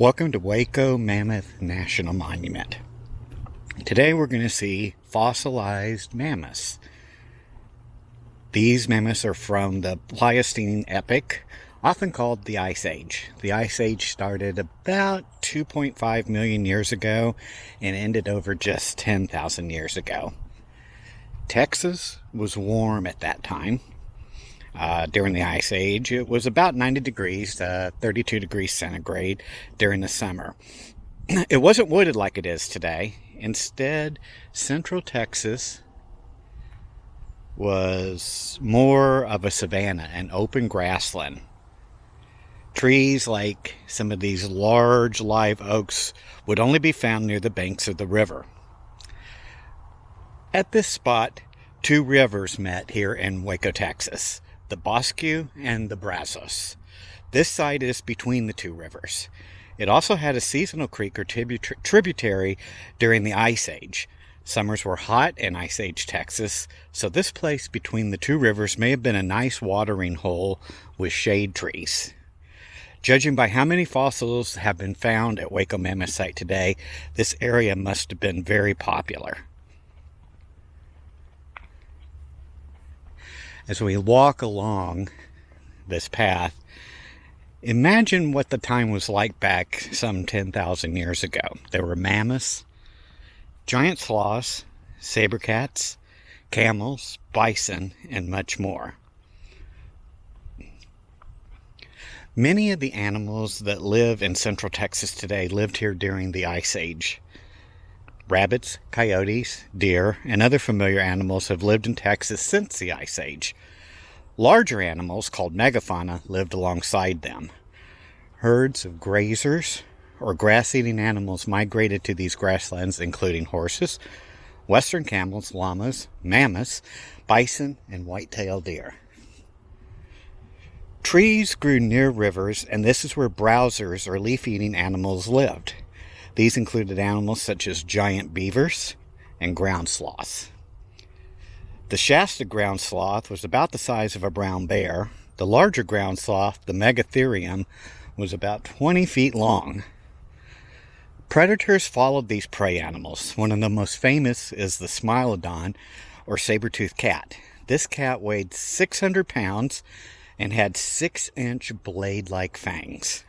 Welcome to Waco Mammoth National Monument. Today we're going to see fossilized mammoths. These mammoths are from the Pleistocene epoch, often called the Ice Age. The Ice Age started about 2.5 million years ago and ended over just 10,000 years ago. Texas was warm at that time. During the Ice Age, it was about 90 degrees to 32 degrees centigrade during the summer. It wasn't wooded like it is today. Instead, central Texas was more of a savanna, an open grassland. Trees like some of these large live oaks would only be found near the banks of the river. At this spot, two rivers met here in Waco, Texas. The Bosque and the Brazos. This site is between the two rivers. It also had a seasonal creek or tributary during the Ice Age. Summers were hot in Ice Age Texas, so this place between the two rivers may have been a nice watering hole with shade trees. Judging by how many fossils have been found at Waco Mammoth site today, this area must have been very popular. As we walk along this path, imagine what the time was like back some 10,000 years ago. There were mammoths, giant sloths, saber cats, camels, bison, and much more. Many of the animals that live in central Texas today lived here during the Ice Age. Rabbits, coyotes, deer, and other familiar animals have lived in Texas since the Ice Age. Larger animals, called megafauna, lived alongside them. Herds of grazers, or grass-eating animals, migrated to these grasslands, including horses, western camels, llamas, mammoths, bison, and white-tailed deer. Trees grew near rivers, and this is where browsers, or leaf-eating animals, lived. These included animals such as giant beavers and ground sloths. The Shasta ground sloth was about the size of a brown bear. The larger ground sloth, the Megatherium, was about 20 feet long. Predators followed these prey animals. One of the most famous is the Smilodon, or saber-toothed cat. This cat weighed 600 pounds and had 6-inch blade-like fangs.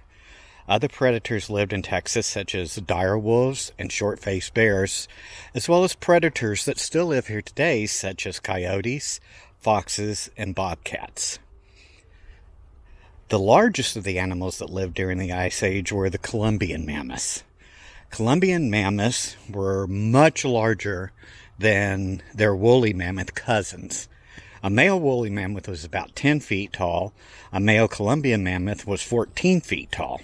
Other predators lived in Texas, such as dire wolves and short-faced bears, as well as predators that still live here today, such as coyotes, foxes, and bobcats. The largest of the animals that lived during the Ice Age were the Columbian mammoths. Columbian mammoths were much larger than their woolly mammoth cousins. A male woolly mammoth was about 10 feet tall. A male Columbian mammoth was 14 feet tall.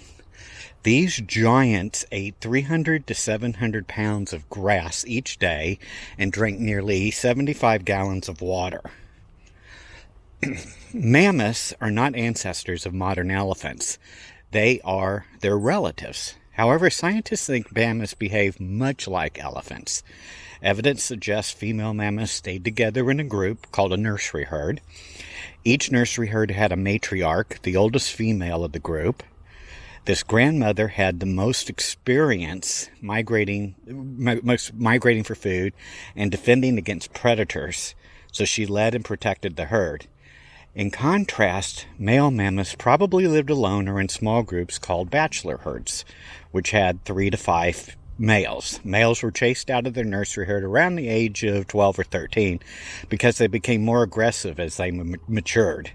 These giants ate 300 to 700 pounds of grass each day and drank nearly 75 gallons of water. Mammoths are not ancestors of modern elephants. They are their relatives. However, scientists think mammoths behave much like elephants. Evidence suggests female mammoths stayed together in a group called a nursery herd. Each nursery herd had a matriarch, the oldest female of the group. This grandmother had the most experience migrating for food and defending against predators, so she led and protected the herd. In contrast, male mammoths probably lived alone or in small groups called bachelor herds, which had 3 to 5 males. Males were chased out of their nursery herd around the age of 12 or 13 because they became more aggressive as they matured.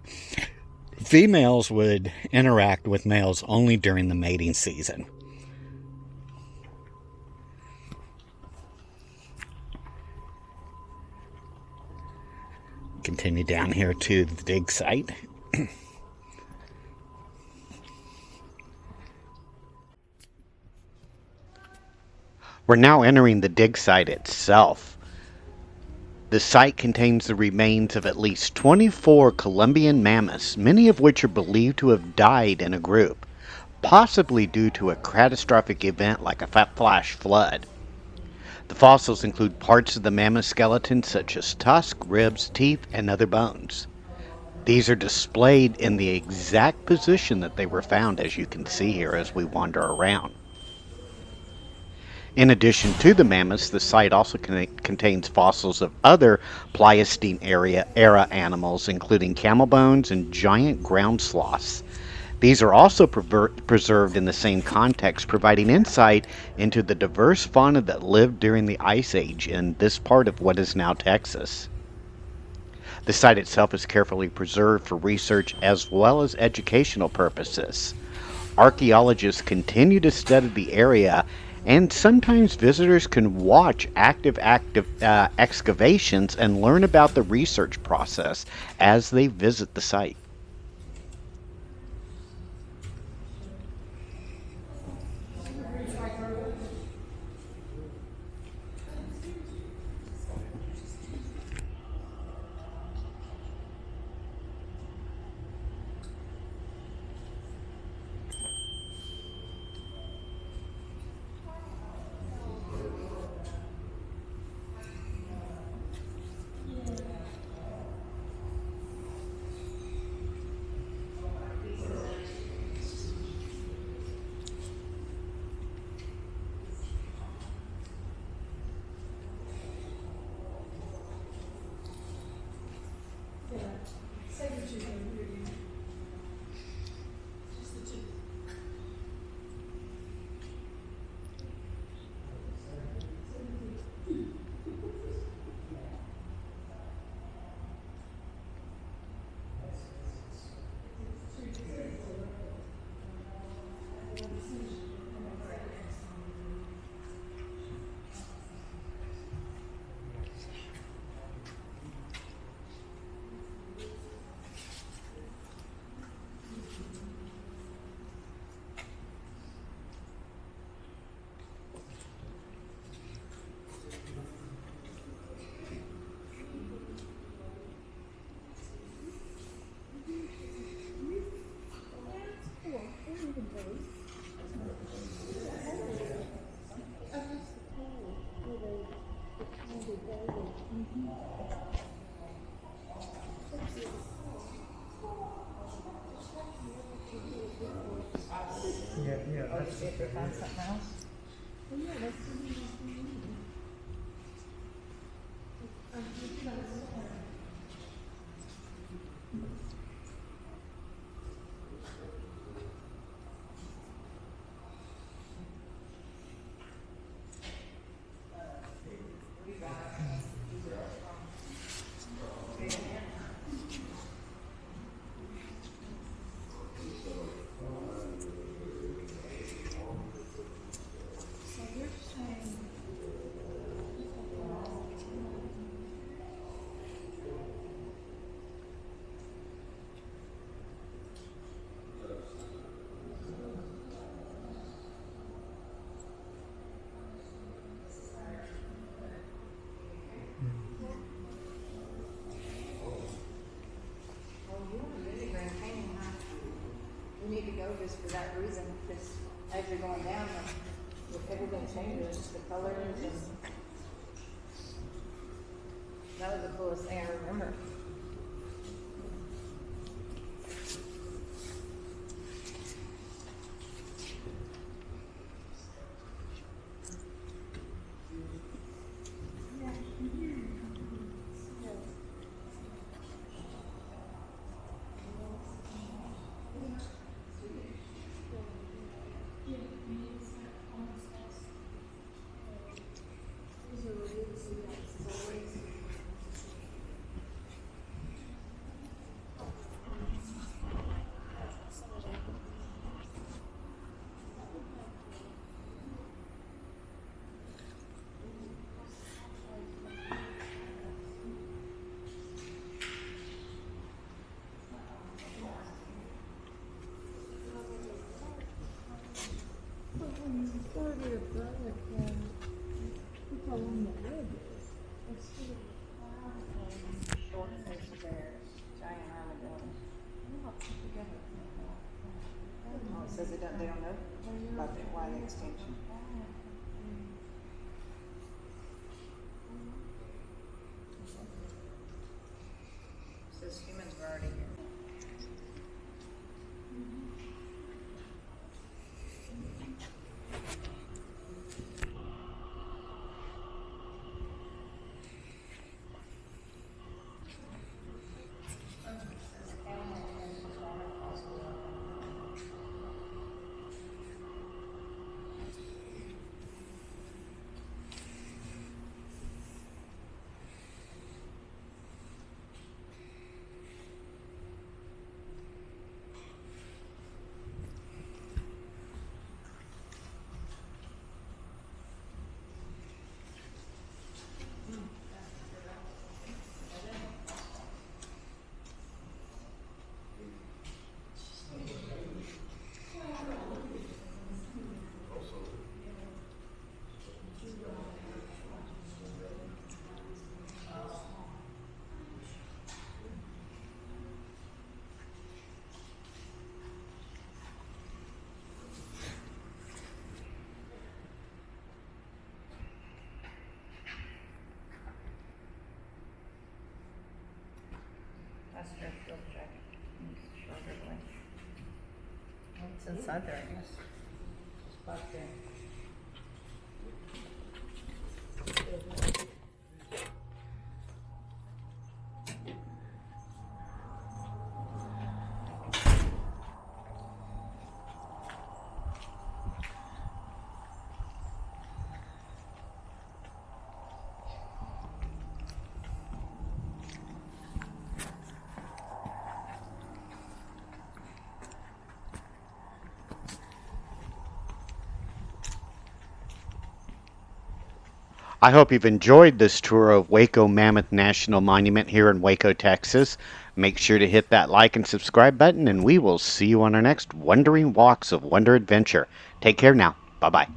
Females would interact with males only during the mating season. Continue down here to the dig site. We're now entering the dig site itself. The site contains the remains of at least 24 Columbian mammoths, many of which are believed to have died in a group, possibly due to a catastrophic event like a flash flood. The fossils include parts of the mammoth skeleton such as tusk, ribs, teeth, and other bones. These are displayed in the exact position that they were found, as you can see here as we wander around. In addition to the mammoths, the site also contains fossils of other Pleistocene era animals, including camel bones and giant ground sloths. These are also preserved in the same context, providing insight into the diverse fauna that lived during the Ice Age in this part of what is now Texas. The site itself is carefully preserved for research as well as educational purposes. Archaeologists continue to study the area, and sometimes visitors can watch active excavations and learn about the research process as they visit the site. We need to go just for that reason, because as you're going down, everything changes, just the colors, and that was the coolest thing I remember. Oh, it says they don't know about why the extinction. It says humans were already here. Pasture field trip. What's inside there, I guess? Back there. I hope you've enjoyed this tour of Waco Mammoth National Monument here in Waco, Texas. Make sure to hit that like and subscribe button, and we will see you on our next Wandering Walks of Wonder Adventure. Take care now. Bye-bye.